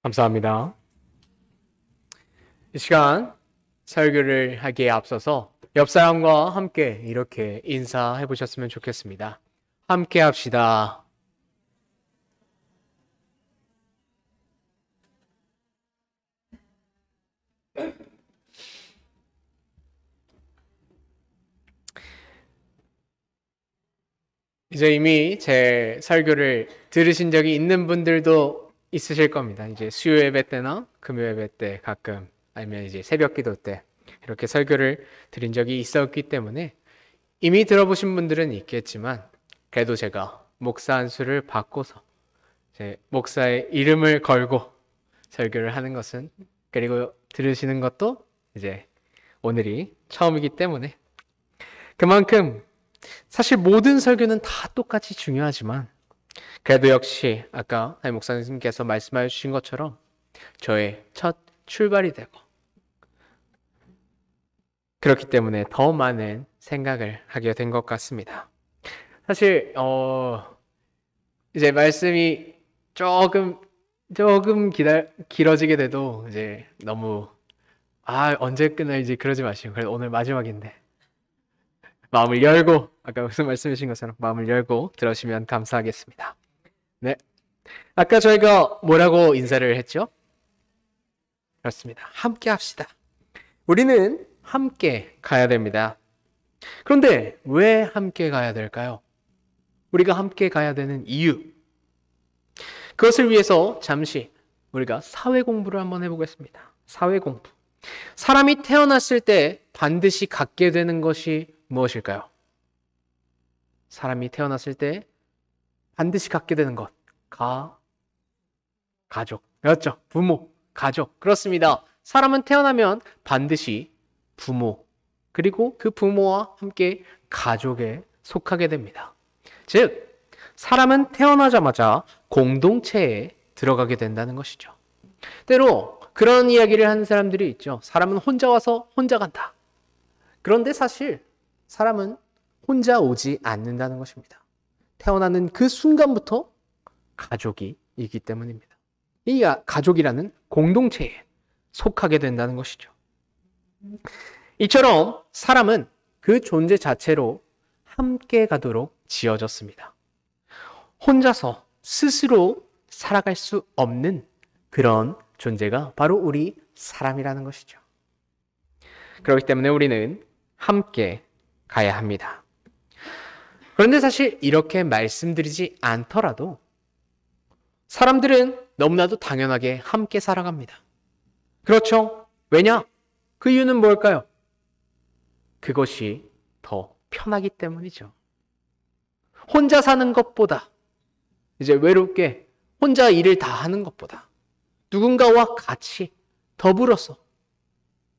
감사합니다. 이 시간 설교를 하기에 앞서서 옆 사람과 함께 이렇게 인사해 보셨으면 좋겠습니다. 함께 합시다. 이제 이미 제 설교를 들으신 적이 있는 분들도 있으실 겁니다. 이제 수요 예배 때나 금요 예배 때 가끔 아니면 이제 새벽 기도 때 이렇게 설교를 드린 적이 있었기 때문에 이미 들어보신 분들은 있겠지만 그래도 제가 목사 안수를 받고서 제 목사의 이름을 걸고 설교를 하는 것은 그리고 들으시는 것도 이제 오늘이 처음이기 때문에 그만큼 사실 모든 설교는 다 똑같이 중요하지만 그래도 역시 아까 담임 목사님께서 말씀해 주신 것처럼 저의 첫 출발이 되고 그렇기 때문에 더 많은 생각을 하게 된 것 같습니다. 사실 이제 말씀이 조금 길어지게 돼도 이제 너무 언제 끝날지 그러지 마시고 그래도 오늘 마지막인데 마음을 열고 아까 무슨 말씀해 주신 것처럼 마음을 열고 들으시면 감사하겠습니다. 네, 아까 저희가 뭐라고 인사를 했죠? 그렇습니다. 함께 합시다. 우리는 함께 가야 됩니다. 그런데 왜 함께 가야 될까요? 우리가 함께 가야 되는 이유, 그것을 위해서 잠시 우리가 사회 공부를 한번 해보겠습니다. 사회 공부. 사람이 태어났을 때 반드시 갖게 되는 것이 무엇일까요? 사람이 태어났을 때 반드시 갖게 되는 것. 가족. 맞죠? 부모, 가족. 그렇습니다. 사람은 태어나면 반드시 부모, 그리고 그 부모와 함께 가족에 속하게 됩니다. 즉, 사람은 태어나자마자 공동체에 들어가게 된다는 것이죠. 때로 그런 이야기를 하는 사람들이 있죠. 사람은 혼자 와서 혼자 간다. 그런데 사실 사람은 혼자 오지 않는다는 것입니다. 태어나는 그 순간부터 가족이 있기 때문입니다. 이 가족이라는 공동체에 속하게 된다는 것이죠. 이처럼 사람은 그 존재 자체로 함께 가도록 지어졌습니다. 혼자서 스스로 살아갈 수 없는 그런 존재가 바로 우리 사람이라는 것이죠. 그렇기 때문에 우리는 함께 가야 합니다. 그런데 사실 이렇게 말씀드리지 않더라도 사람들은 너무나도 당연하게 함께 살아갑니다. 그렇죠? 왜냐? 그 이유는 뭘까요? 그것이 더 편하기 때문이죠. 혼자 사는 것보다 이제 외롭게 혼자 일을 다 하는 것보다 누군가와 같이 더불어서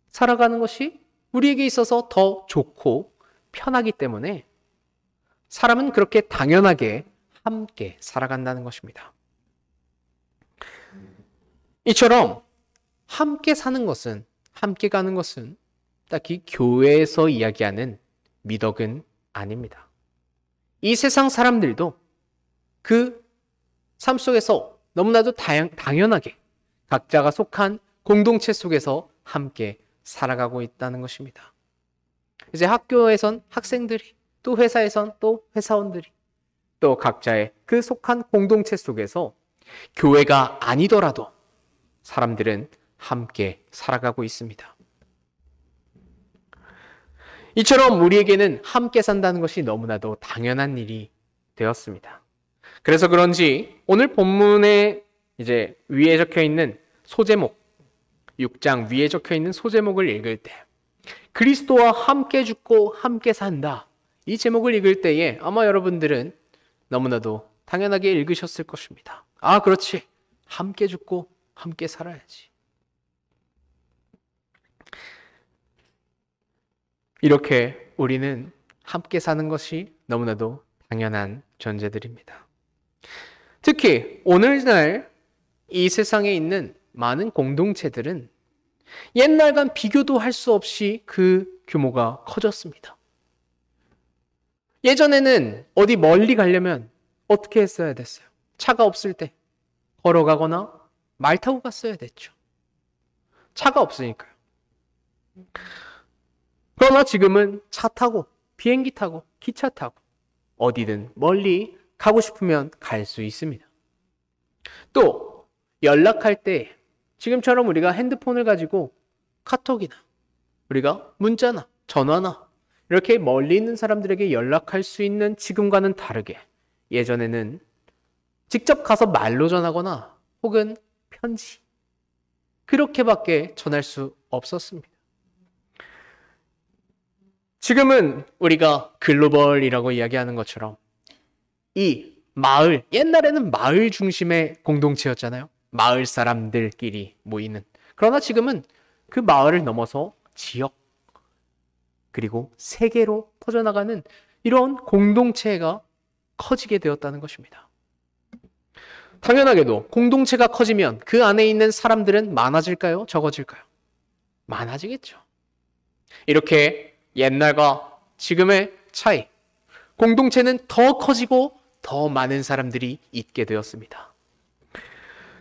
살아가는 것이 우리에게 있어서 더 좋고 편하기 때문에 사람은 그렇게 당연하게 함께 살아간다는 것입니다. 이처럼 함께 사는 것은, 함께 가는 것은 딱히 교회에서 이야기하는 미덕은 아닙니다. 이 세상 사람들도 그 삶 속에서 너무나도 당연하게 각자가 속한 공동체 속에서 함께 살아가고 있다는 것입니다. 이제 학교에선 학생들이, 또 회사에선 또 회사원들이, 또 각자의 그 속한 공동체 속에서 교회가 아니더라도 사람들은 함께 살아가고 있습니다. 이처럼 우리에게는 함께 산다는 것이 너무나도 당연한 일이 되었습니다. 그래서 그런지 오늘 본문에 이제 위에 적혀 있는 소제목, 6장 위에 적혀 있는 소제목을 읽을 때 그리스도와 함께 죽고 함께 산다. 이 제목을 읽을 때에 아마 여러분들은 너무나도 당연하게 읽으셨을 것입니다. 그렇지. 함께 죽고 함께 살아야지. 이렇게 우리는 함께 사는 것이 너무나도 당연한 존재들입니다. 특히 오늘날 이 세상에 있는 많은 공동체들은 옛날과 비교도 할 수 없이 그 규모가 커졌습니다. 예전에는 어디 멀리 가려면 어떻게 했어야 됐어요? 차가 없을 때 걸어가거나 말 타고 갔어야 됐죠. 차가 없으니까요. 그러나 지금은 차 타고, 비행기 타고, 기차 타고 어디든 멀리 가고 싶으면 갈 수 있습니다. 또 연락할 때 지금처럼 우리가 핸드폰을 가지고 카톡이나 우리가 문자나 전화나 이렇게 멀리 있는 사람들에게 연락할 수 있는 지금과는 다르게 예전에는 직접 가서 말로 전하거나 혹은 편지 그렇게밖에 전할 수 없었습니다. 지금은 우리가 글로벌이라고 이야기하는 것처럼 이 마을, 옛날에는 마을 중심의 공동체였잖아요. 마을 사람들끼리 모이는. 그러나 지금은 그 마을을 넘어서 지역, 그리고 세계로 퍼져나가는 이런 공동체가 커지게 되었다는 것입니다. 당연하게도 공동체가 커지면 그 안에 있는 사람들은 많아질까요? 적어질까요? 많아지겠죠. 이렇게 옛날과 지금의 차이, 공동체는 더 커지고 더 많은 사람들이 있게 되었습니다.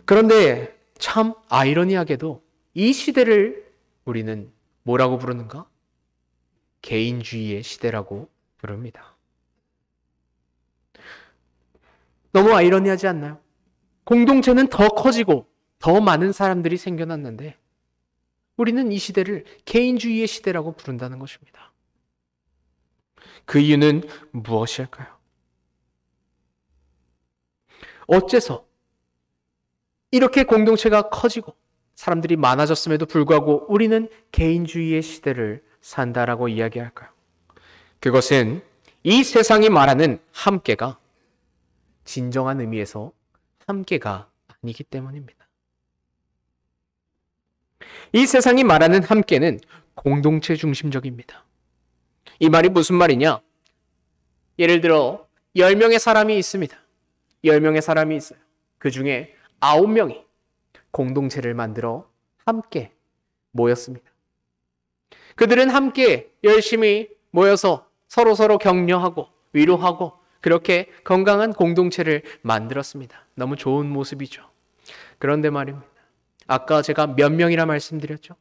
그런데 참 아이러니하게도 이 시대를 우리는 뭐라고 부르는가? 개인주의의 시대라고 부릅니다. 너무 아이러니하지 않나요? 공동체는 더 커지고 더 많은 사람들이 생겨났는데 우리는 이 시대를 개인주의의 시대라고 부른다는 것입니다. 그 이유는 무엇일까요? 어째서 이렇게 공동체가 커지고 사람들이 많아졌음에도 불구하고 우리는 개인주의의 시대를 산다라고 이야기할까요? 그것은 이 세상이 말하는 함께가 진정한 의미에서 함께가 아니기 때문입니다. 이 세상이 말하는 함께는 공동체 중심적입니다. 이 말이 무슨 말이냐? 예를 들어 10명의 사람이 있습니다. 10명의 사람이 있어요. 그 중에 9명이 공동체를 만들어 함께 모였습니다. 그들은 함께 열심히 모여서 서로서로 격려하고 위로하고 그렇게 건강한 공동체를 만들었습니다. 너무 좋은 모습이죠. 그런데 말입니다. 아까 제가 몇 명이라 말씀드렸죠?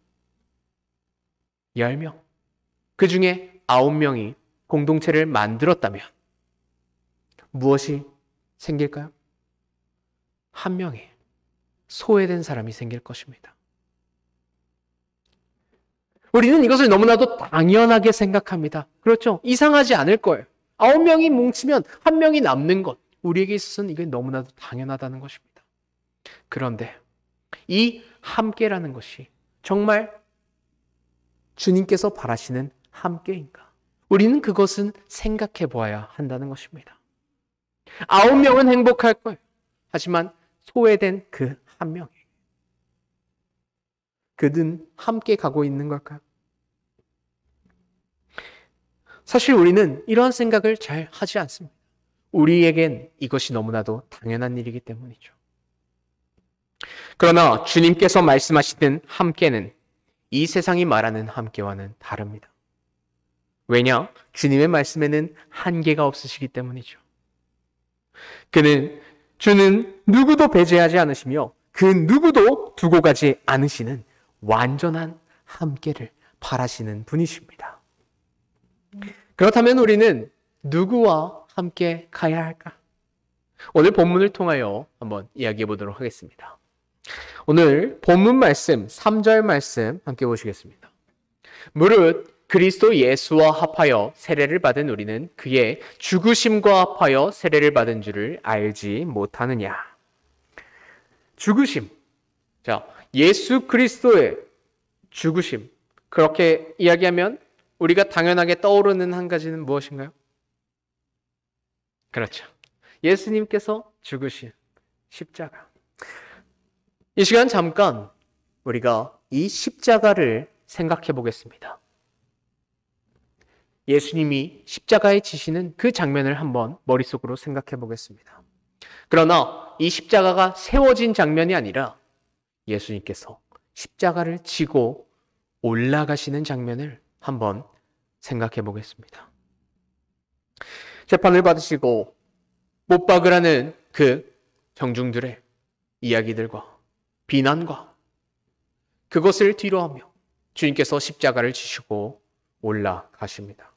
10명. 그 중에 9명이 공동체를 만들었다면 무엇이 생길까요? 한 명의 소외된 사람이 생길 것입니다. 우리는 이것을 너무나도 당연하게 생각합니다. 그렇죠? 이상하지 않을 거예요. 9명이 뭉치면 한 명이 남는 것. 우리에게 있어서는 이게 너무나도 당연하다는 것입니다. 그런데 이 함께라는 것이 정말 주님께서 바라시는 함께인가? 우리는 그것은 생각해 보아야 한다는 것입니다. 9명은 행복할 거예요. 하지만 소외된 그 한 명이 그는 함께 가고 있는 걸까요? 사실 우리는 이러한 생각을 잘 하지 않습니다. 우리에겐 이것이 너무나도 당연한 일이기 때문이죠. 그러나 주님께서 말씀하시는 함께는 이 세상이 말하는 함께와는 다릅니다. 왜냐? 주님의 말씀에는 한계가 없으시기 때문이죠. 주는 누구도 배제하지 않으시며 그 누구도 두고 가지 않으시는 완전한 함께를 바라시는 분이십니다. 그렇다면 우리는 누구와 함께 가야 할까? 오늘 본문을 통하여 한번 이야기해 보도록 하겠습니다. 오늘 본문 말씀 3절 말씀 함께 보시겠습니다. 무릇 그리스도 예수와 합하여 세례를 받은 우리는 그의 죽으심과 합하여 세례를 받은 줄을 알지 못하느냐. 죽으심. 자, 예수 그리스도의 죽으심. 그렇게 이야기하면 우리가 당연하게 떠오르는 한 가지는 무엇인가요? 그렇죠. 예수님께서 죽으신 십자가. 이 시간 잠깐 우리가 이 십자가를 생각해 보겠습니다. 예수님이 십자가에 지시는 그 장면을 한번 머릿속으로 생각해 보겠습니다. 그러나 이 십자가가 세워진 장면이 아니라 예수님께서 십자가를 지고 올라가시는 장면을 한번 생각해 보겠습니다. 재판을 받으시고 못 박으라는 그 경중들의 이야기들과 비난과 그것을 뒤로하며 주님께서 십자가를 지시고 올라가십니다.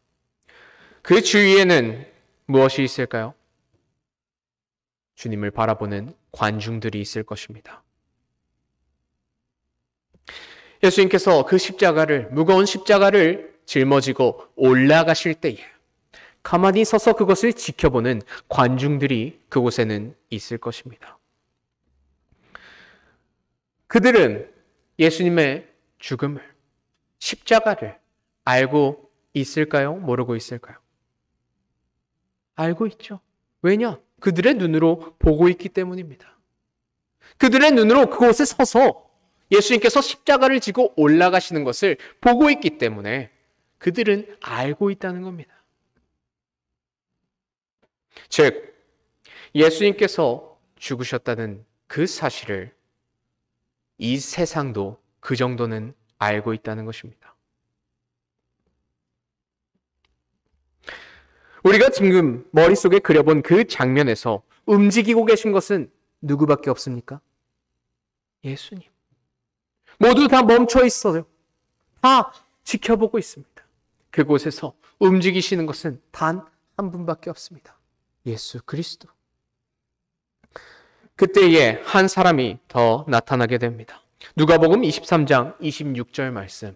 그 주위에는 무엇이 있을까요? 주님을 바라보는 관중들이 있을 것입니다. 예수님께서 그 십자가를, 무거운 십자가를 짊어지고 올라가실 때에 가만히 서서 그것을 지켜보는 관중들이 그곳에는 있을 것입니다. 그들은 예수님의 죽음을, 십자가를 알고 있을까요? 모르고 있을까요? 알고 있죠. 왜냐? 그들의 눈으로 보고 있기 때문입니다. 그들의 눈으로 그곳에 서서 예수님께서 십자가를 지고 올라가시는 것을 보고 있기 때문에 그들은 알고 있다는 겁니다. 즉, 예수님께서 죽으셨다는 그 사실을 이 세상도 그 정도는 알고 있다는 것입니다. 우리가 지금 머릿속에 그려본 그 장면에서 움직이고 계신 것은 누구밖에 없습니까? 예수님. 모두 다 멈춰 있어요. 다 지켜보고 있습니다. 그곳에서 움직이시는 것은 단 한 분밖에 없습니다. 예수 그리스도. 그때에 한 사람이 더 나타나게 됩니다. 누가복음 23장 26절 말씀.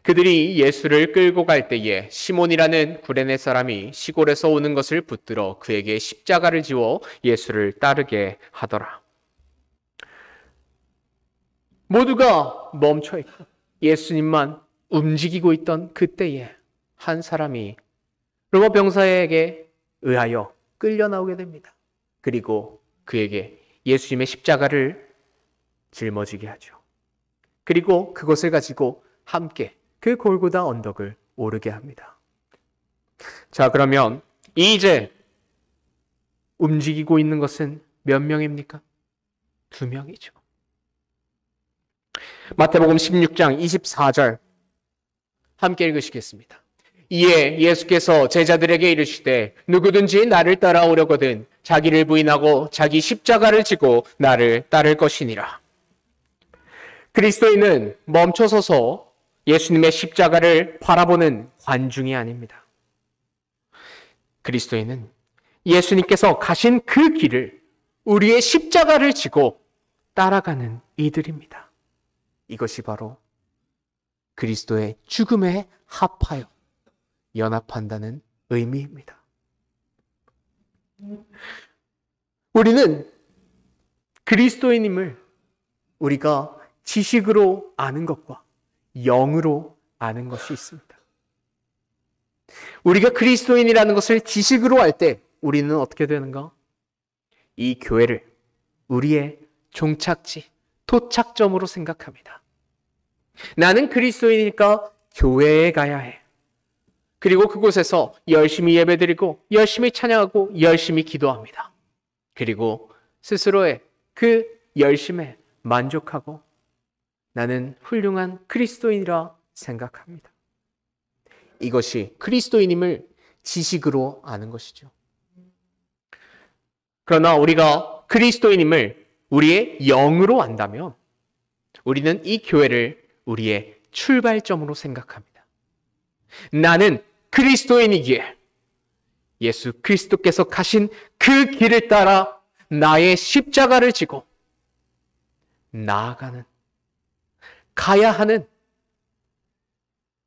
그들이 예수를 끌고 갈 때에 시몬이라는 구레네 사람이 시골에서 오는 것을 붙들어 그에게 십자가를 지워 예수를 따르게 하더라. 모두가 멈춰있고 예수님만 움직이고 있던 그때에 한 사람이 로마 병사에게 의하여 끌려 나오게 됩니다. 그리고 그에게 예수님의 십자가를 짊어지게 하죠. 그리고 그것을 가지고 함께 그 골고다 언덕을 오르게 합니다. 자, 그러면 이제 움직이고 있는 것은 몇 명입니까? 2명이죠. 마태복음 16장 24절 함께 읽으시겠습니다. 이에 예수께서 제자들에게 이르시되 누구든지 나를 따라오려거든 자기를 부인하고 자기 십자가를 지고 나를 따를 것이니라. 그리스도인은 멈춰서서 예수님의 십자가를 바라보는 관중이 아닙니다. 그리스도인은 예수님께서 가신 그 길을 우리의 십자가를 지고 따라가는 이들입니다. 이것이 바로 그리스도의 죽음에 합하여 연합한다는 의미입니다. 우리는 그리스도인임을 우리가 지식으로 아는 것과 영으로 아는 것이 있습니다. 우리가 그리스도인이라는 것을 지식으로 알 때 우리는 어떻게 되는가? 이 교회를 우리의 종착지, 도착점으로 생각합니다. 나는 그리스도인이니까 교회에 가야 해. 그리고 그곳에서 열심히 예배드리고 열심히 찬양하고 열심히 기도합니다. 그리고 스스로의 그 열심에 만족하고 나는 훌륭한 그리스도인이라 생각합니다. 이것이 그리스도인임을 지식으로 아는 것이죠. 그러나 우리가 그리스도인임을 우리의 영으로 안다면 우리는 이 교회를 우리의 출발점으로 생각합니다. 나는 그리스도인이기에 예수 그리스도께서 가신 그 길을 따라 나의 십자가를 지고 나아가는, 가야 하는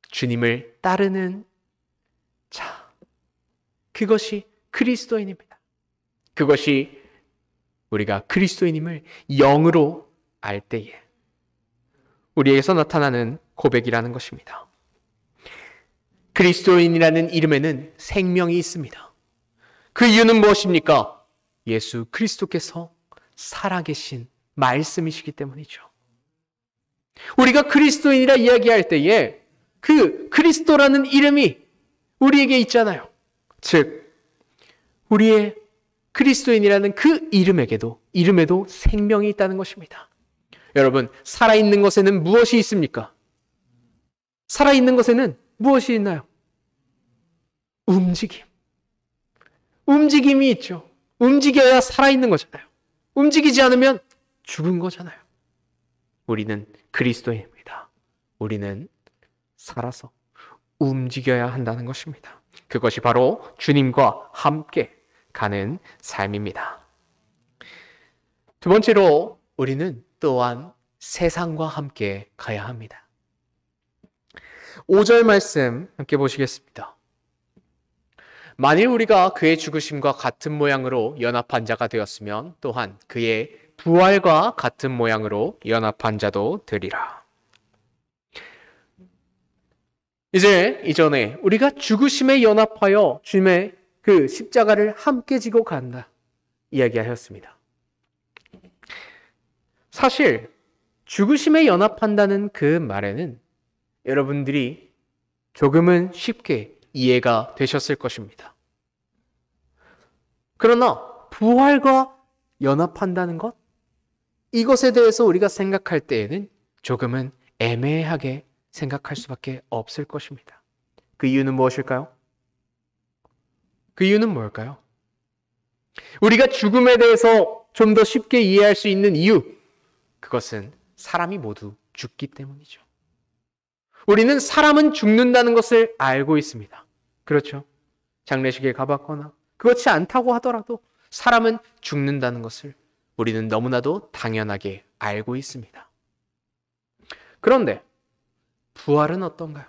주님을 따르는 자, 그것이 그리스도인입니다. 그것이 우리가 그리스도인임을 영으로 알 때에 우리에게서 나타나는 고백이라는 것입니다. 그리스도인이라는 이름에는 생명이 있습니다. 그 이유는 무엇입니까? 예수 그리스도께서 살아계신 말씀이시기 때문이죠. 우리가 그리스도인이라 이야기할 때에 그 그리스도라는 이름이 우리에게 있잖아요. 즉, 우리의 그리스도인이라는 그 이름에도 생명이 있다는 것입니다. 여러분, 살아있는 것에는 무엇이 있습니까? 살아있는 것에는 무엇이 있나요? 움직임. 움직임이 있죠. 움직여야 살아있는 거잖아요. 움직이지 않으면 죽은 거잖아요. 우리는 그리스도인입니다. 우리는 살아서 움직여야 한다는 것입니다. 그것이 바로 주님과 함께 가는 삶입니다. 두 번째로 우리는 또한 세상과 함께 가야 합니다. 5절 말씀 함께 보시겠습니다. 만일 우리가 그의 죽으심과 같은 모양으로 연합한 자가 되었으면 또한 그의 부활과 같은 모양으로 연합한 자도 되리라. 이제 이전에 우리가 죽으심에 연합하여 주님의 그 십자가를 함께 지고 간다 이야기하였습니다. 사실 죽으심에 연합한다는 그 말에는 여러분들이 조금은 쉽게 이해가 되셨을 것입니다. 그러나 부활과 연합한다는 것, 이것에 대해서 우리가 생각할 때에는 조금은 애매하게 생각할 수밖에 없을 것입니다. 그 이유는 무엇일까요? 그 이유는 뭘까요? 우리가 죽음에 대해서 좀 더 쉽게 이해할 수 있는 이유, 그것은 사람이 모두 죽기 때문이죠. 우리는 사람은 죽는다는 것을 알고 있습니다. 그렇죠? 장례식에 가봤거나 그렇지 않다고 하더라도 사람은 죽는다는 것을 우리는 너무나도 당연하게 알고 있습니다. 그런데 부활은 어떤가요?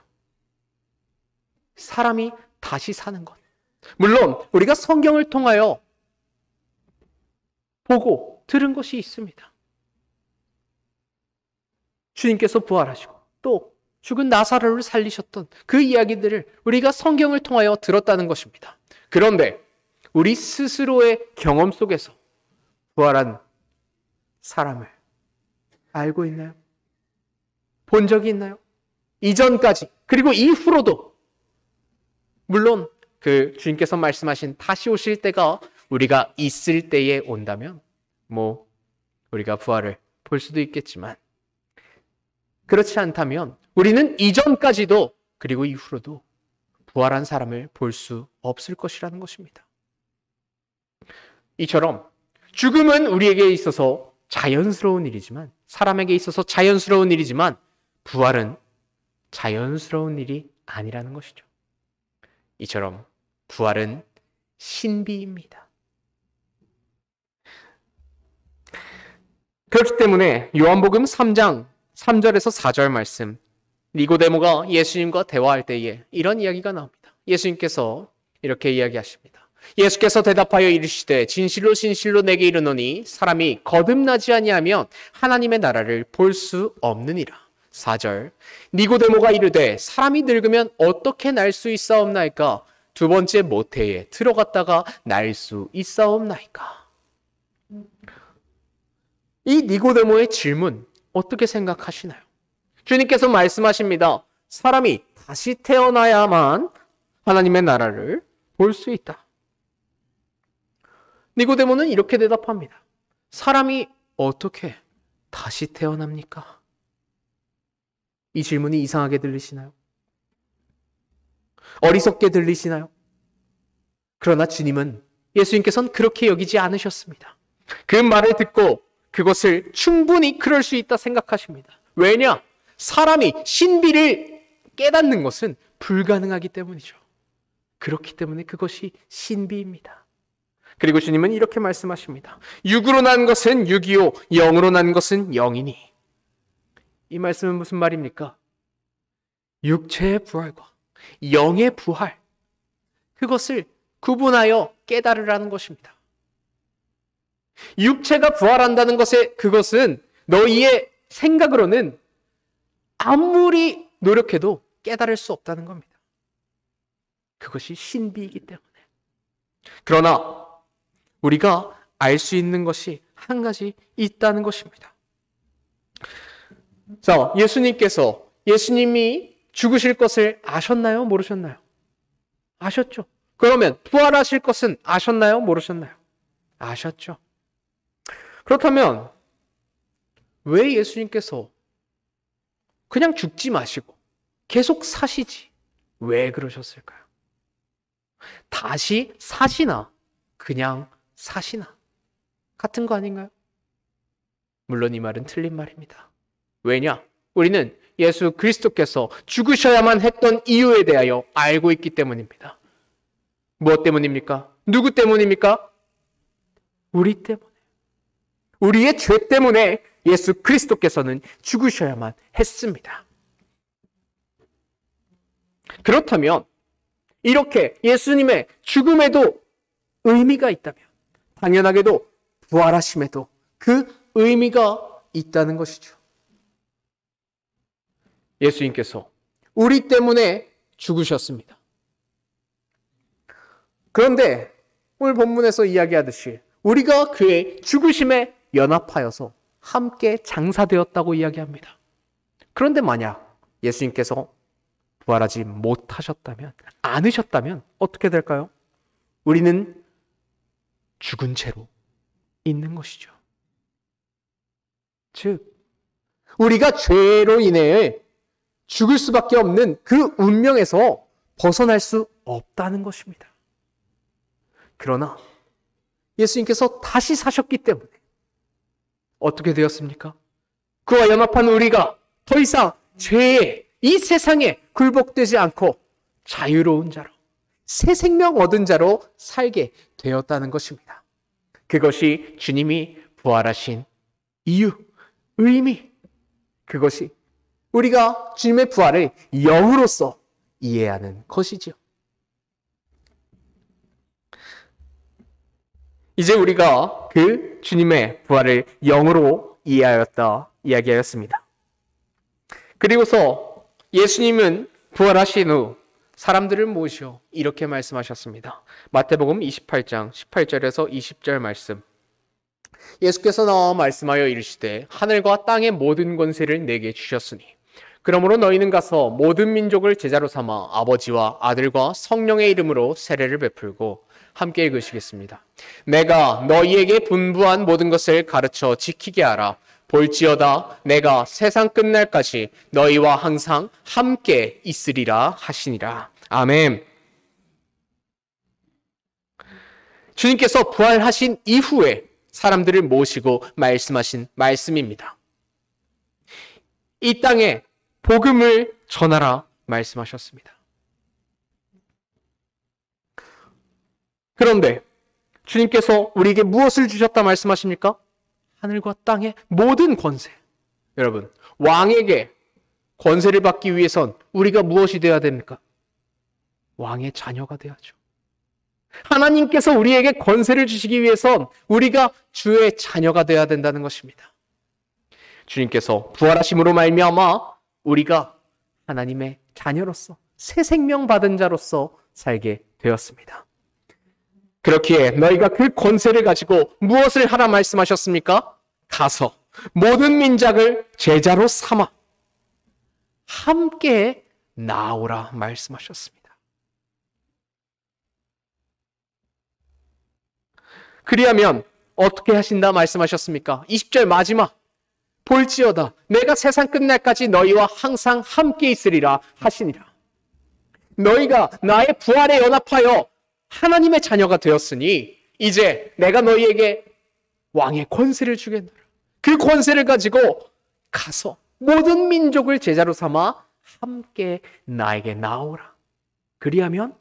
사람이 다시 사는 것. 물론 우리가 성경을 통하여 보고 들은 것이 있습니다. 주님께서 부활하시고 또 죽은 나사로를 살리셨던 그 이야기들을 우리가 성경을 통하여 들었다는 것입니다. 그런데 우리 스스로의 경험 속에서 부활한 사람을 알고 있나요? 본 적이 있나요? 이전까지 그리고 이후로도 물론 그 주님께서 말씀하신 다시 오실 때가 우리가 있을 때에 온다면 우리가 부활을 볼 수도 있겠지만 그렇지 않다면 우리는 이전까지도 그리고 이후로도 부활한 사람을 볼 수 없을 것이라는 것입니다. 이처럼 죽음은 우리에게 있어서 자연스러운 일이지만 사람에게 있어서 자연스러운 일이지만 부활은 자연스러운 일이 아니라는 것이죠. 이처럼 부활은 신비입니다. 그렇기 때문에 요한복음 3장 3절에서 4절 말씀, 니고데모가 예수님과 대화할 때에 이런 이야기가 나옵니다. 예수님께서 이렇게 이야기하십니다. 예수께서 대답하여 이르시되 진실로 진실로 내게 이르노니 사람이 거듭나지 아니하면 하나님의 나라를 볼 수 없느니라. 4절, 니고데모가 이르되 사람이 늙으면 어떻게 날 수 있사옵나이까? 두 번째 모태에 들어갔다가 날 수 있사옵나이까? 이 니고데모의 질문 어떻게 생각하시나요? 주님께서 말씀하십니다. 사람이 다시 태어나야만 하나님의 나라를 볼 수 있다. 니고데모는 이렇게 대답합니다. 사람이 어떻게 다시 태어납니까? 이 질문이 이상하게 들리시나요? 어리석게 들리시나요? 그러나 주님은, 예수님께서는 그렇게 여기지 않으셨습니다. 그 말을 듣고 그것을 충분히 그럴 수 있다 생각하십니다. 왜냐? 사람이 신비를 깨닫는 것은 불가능하기 때문이죠. 그렇기 때문에 그것이 신비입니다. 그리고 주님은 이렇게 말씀하십니다. 육으로 난 것은 육이요 영으로 난 것은 영이니. 이 말씀은 무슨 말입니까? 육체의 부활과 영의 부활, 그것을 구분하여 깨달으라는 것입니다. 육체가 부활한다는 것에 그것은 너희의 생각으로는 아무리 노력해도 깨달을 수 없다는 겁니다. 그것이 신비이기 때문에. 그러나 우리가 알 수 있는 것이 한 가지 있다는 것입니다. 자, 예수님이 죽으실 것을 아셨나요? 모르셨나요? 아셨죠? 그러면 부활하실 것은 아셨나요? 모르셨나요? 아셨죠? 그렇다면 왜 예수님께서 그냥 죽지 마시고 계속 사시지? 왜 그러셨을까요? 다시 사시나 그냥 사시나 같은 거 아닌가요? 물론 이 말은 틀린 말입니다. 왜냐? 우리는 예수 그리스도께서 죽으셔야만 했던 이유에 대하여 알고 있기 때문입니다. 무엇 때문입니까? 누구 때문입니까? 우리 때문에. 우리의 죄 때문에 예수 그리스도께서는 죽으셔야만 했습니다. 그렇다면 이렇게 예수님의 죽음에도 의미가 있다면 당연하게도 부활하심에도 그 의미가 있다는 것이죠. 예수님께서 우리 때문에 죽으셨습니다. 그런데 오늘 본문에서 이야기하듯이 우리가 그의 죽으심에 연합하여서 함께 장사되었다고 이야기합니다. 그런데 만약 예수님께서 부활하지 못하셨다면, 않으셨다면 어떻게 될까요? 우리는 죽은 채로 있는 것이죠. 즉, 우리가 죄로 인해 죽을 수밖에 없는 그 운명에서 벗어날 수 없다는 것입니다. 그러나 예수님께서 다시 사셨기 때문에 어떻게 되었습니까? 그와 연합한 우리가 더 이상 죄에, 이 세상에 굴복되지 않고 자유로운 자로, 새 생명 얻은 자로 살게 되었다는 것입니다. 그것이 주님이 부활하신 이유, 의미, 그것이 우리가 주님의 부활을 영으로서 이해하는 것이지요. 이제 우리가 그 주님의 부활을 영으로 이해하였다 이야기하였습니다. 그리고서 예수님은 부활하신 후 사람들을 모시어 이렇게 말씀하셨습니다. 마태복음 28장 18절에서 20절 말씀. 예수께서 나와 말씀하여 이르시되 하늘과 땅의 모든 권세를 내게 주셨으니 그러므로 너희는 가서 모든 민족을 제자로 삼아 아버지와 아들과 성령의 이름으로 세례를 베풀고 함께 읽으시겠습니다. 내가 너희에게 분부한 모든 것을 가르쳐 지키게 하라. 볼지어다 내가 세상 끝날까지 너희와 항상 함께 있으리라 하시니라. 아멘. 주님께서 부활하신 이후에 사람들을 모시고 말씀하신 말씀입니다. 이 땅에 복음을 전하라 말씀하셨습니다. 그런데 주님께서 우리에게 무엇을 주셨다 말씀하십니까? 하늘과 땅의 모든 권세. 여러분, 왕에게 권세를 받기 위해선 우리가 무엇이 되어야 됩니까? 왕의 자녀가 되어야죠. 하나님께서 우리에게 권세를 주시기 위해선 우리가 주의 자녀가 되어야 된다는 것입니다. 주님께서 부활하심으로 말미암아 우리가 하나님의 자녀로서 새 생명 받은 자로서 살게 되었습니다. 그렇기에 너희가 그 권세를 가지고 무엇을 하라 말씀하셨습니까? 가서 모든 민족을 제자로 삼아 함께 나오라 말씀하셨습니다. 그리하면 어떻게 하신다 말씀하셨습니까? 20절 마지막. 볼지어다 내가 세상 끝날까지 너희와 항상 함께 있으리라 하시니라. 너희가 나의 부활에 연합하여 하나님의 자녀가 되었으니 이제 내가 너희에게 왕의 권세를 주겠노라. 그 권세를 가지고 가서 모든 민족을 제자로 삼아 함께 나에게 나오라. 그리하면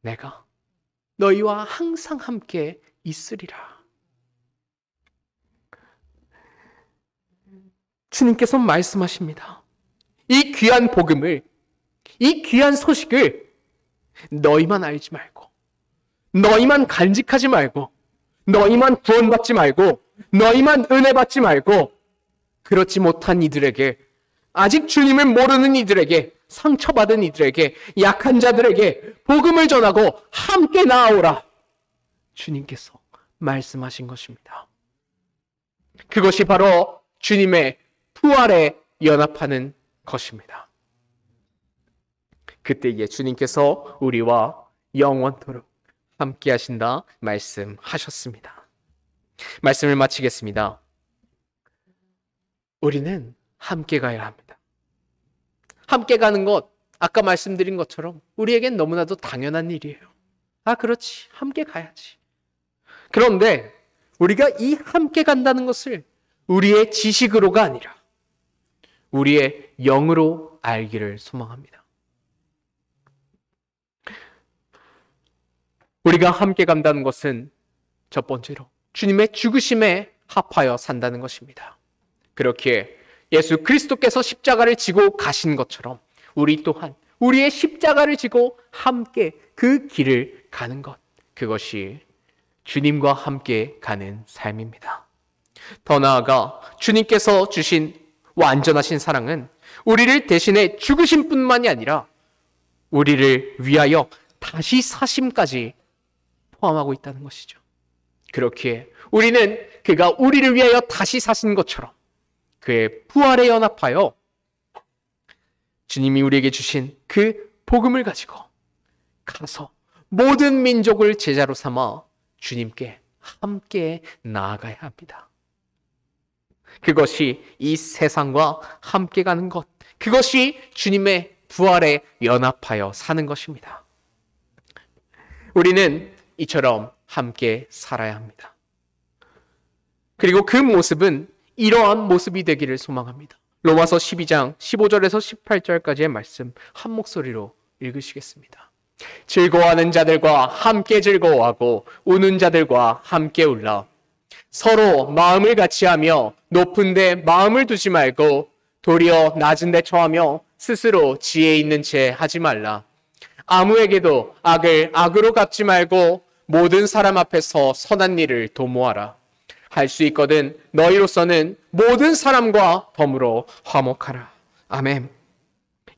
내가 너희와 항상 함께 있으리라. 주님께서 말씀하십니다. 이 귀한 복음을, 이 귀한 소식을 너희만 알지 말고, 너희만 간직하지 말고, 너희만 구원받지 말고, 너희만 은혜 받지 말고, 그렇지 못한 이들에게, 아직 주님을 모르는 이들에게, 상처받은 이들에게, 약한 자들에게 복음을 전하고 함께 나아오라. 주님께서 말씀하신 것입니다. 그것이 바로 주님의 부활에 연합하는 것입니다. 그때에 주님께서 우리와 영원토록 함께 하신다 말씀하셨습니다. 말씀을 마치겠습니다. 우리는 함께 가야 합니다. 함께 가는 것, 아까 말씀드린 것처럼 우리에겐 너무나도 당연한 일이에요. 아, 그렇지. 함께 가야지. 그런데 우리가 이 함께 간다는 것을 우리의 지식으로가 아니라 우리의 영으로 알기를 소망합니다. 우리가 함께 간다는 것은 첫 번째로 주님의 죽으심에 합하여 산다는 것입니다. 그렇게 예수 그리스도께서 십자가를 지고 가신 것처럼 우리 또한 우리의 십자가를 지고 함께 그 길을 가는 것, 그것이 주님과 함께 가는 삶입니다. 더 나아가 주님께서 주신 완전하신 사랑은 우리를 대신해 죽으신 뿐만이 아니라 우리를 위하여 다시 사심까지 포함하고 있다는 것이죠. 그렇기에 우리는 그가 우리를 위하여 다시 사신 것처럼 그의 부활에 연합하여 주님이 우리에게 주신 그 복음을 가지고 가서 모든 민족을 제자로 삼아 주님께 함께 나아가야 합니다. 그것이 이 세상과 함께 가는 것, 그것이 주님의 부활에 연합하여 사는 것입니다. 우리는 이처럼 함께 살아야 합니다. 그리고 그 모습은 이러한 모습이 되기를 소망합니다. 로마서 12장 15절에서 18절까지의 말씀 한 목소리로 읽으시겠습니다. 즐거워하는 자들과 함께 즐거워하고 우는 자들과 함께 울라. 서로 마음을 같이하며 높은 데 마음을 두지 말고 도리어 낮은 데 처하며 스스로 지혜 있는 채 하지 말라. 아무에게도 악을 악으로 갚지 말고 모든 사람 앞에서 선한 일을 도모하라. 할 수 있거든 너희로서는 모든 사람과 더불어 화목하라. 아멘.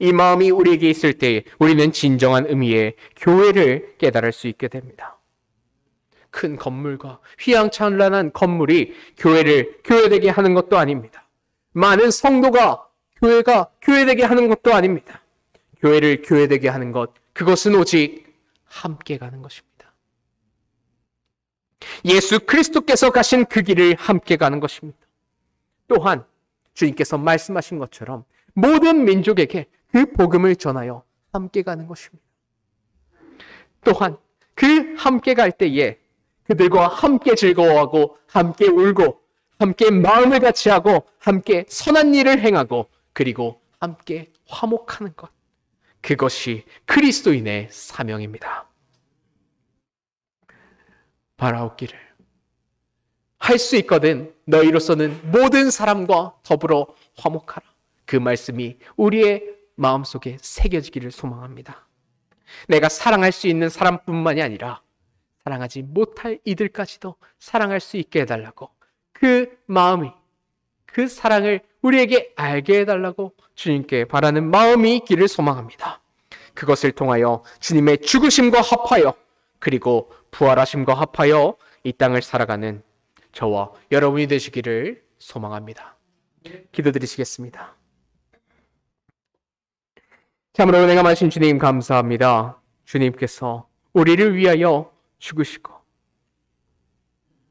이 마음이 우리에게 있을 때 우리는 진정한 의미의 교회를 깨달을 수 있게 됩니다. 큰 건물과 휘황찬란한 건물이 교회를 교회되게 하는 것도 아닙니다. 많은 성도가 교회가 교회되게 하는 것도 아닙니다. 교회를 교회되게 하는 것, 그것은 오직 함께 가는 것입니다. 예수 그리스도께서 가신 그 길을 함께 가는 것입니다. 또한 주님께서 말씀하신 것처럼 모든 민족에게 그 복음을 전하여 함께 가는 것입니다. 또한 그 함께 갈 때에 그들과 함께 즐거워하고 함께 울고 함께 마음을 같이 하고 함께 선한 일을 행하고 그리고 함께 화목하는 것, 그것이 그리스도인의 사명입니다. 바라옵기를 할 수 있거든 너희로서는 모든 사람과 더불어 화목하라. 그 말씀이 우리의 마음속에 새겨지기를 소망합니다. 내가 사랑할 수 있는 사람뿐만이 아니라 사랑하지 못할 이들까지도 사랑할 수 있게 해달라고, 그 마음이, 그 사랑을 우리에게 알게 해달라고 주님께 바라는 마음이 있기를 소망합니다. 그것을 통하여 주님의 죽으심과 합하여 그리고 부활하심과 합하여 이 땅을 살아가는 저와 여러분이 되시기를 소망합니다. 기도드리시겠습니다. 참으로 은혜가 많으신 주님 감사합니다. 주님께서 우리를 위하여 죽으시고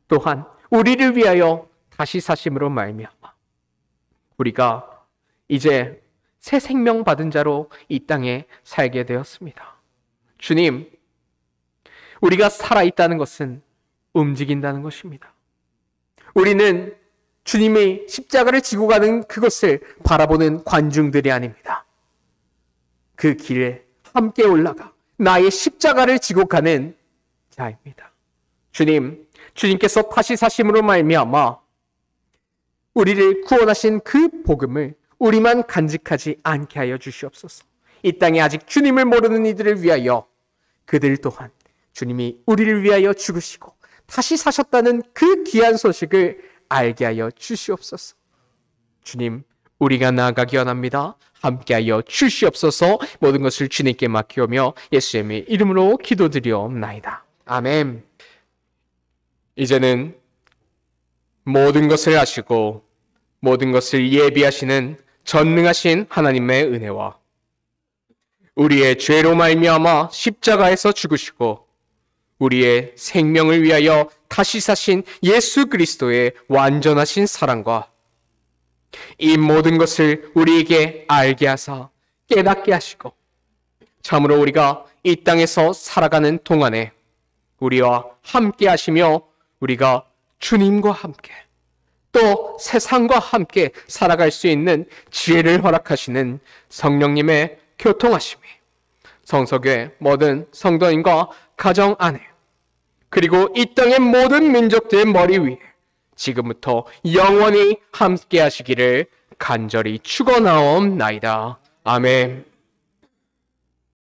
또한 우리를 위하여 다시 사심으로 말미암아 우리가 이제 새 생명 받은 자로 이 땅에 살게 되었습니다. 주님, 우리가 살아있다는 것은 움직인다는 것입니다. 우리는 주님의 십자가를 지고 가는 그것을 바라보는 관중들이 아닙니다. 그 길에 함께 올라가 나의 십자가를 지고 가는 자입니다. 주님, 주님께서 다시 사심으로 말미암아 우리를 구원하신 그 복음을 우리만 간직하지 않게 하여 주시옵소서. 이 땅에 아직 주님을 모르는 이들을 위하여 그들 또한 주님이 우리를 위하여 죽으시고 다시 사셨다는 그 귀한 소식을 알게 하여 주시옵소서. 주님, 우리가 나아가기 원합니다. 함께하여 주시옵소서. 모든 것을 주님께 맡기오며 예수님의 이름으로 기도드리옵나이다. 아멘. 이제는 모든 것을 아시고 모든 것을 예비하시는 전능하신 하나님의 은혜와 우리의 죄로 말미암아 십자가에서 죽으시고 우리의 생명을 위하여 다시 사신 예수 그리스도의 완전하신 사랑과 이 모든 것을 우리에게 알게 하사 깨닫게 하시고 참으로 우리가 이 땅에서 살아가는 동안에 우리와 함께 하시며 우리가 주님과 함께 또 세상과 함께 살아갈 수 있는 지혜를 허락하시는 성령님의 교통하심이 성서교회 모든 성도인과 가정 안에 그리고 이 땅의 모든 민족들의 머리 위에 지금부터 영원히 함께 하시기를 간절히 축원하옵나이다. 아멘.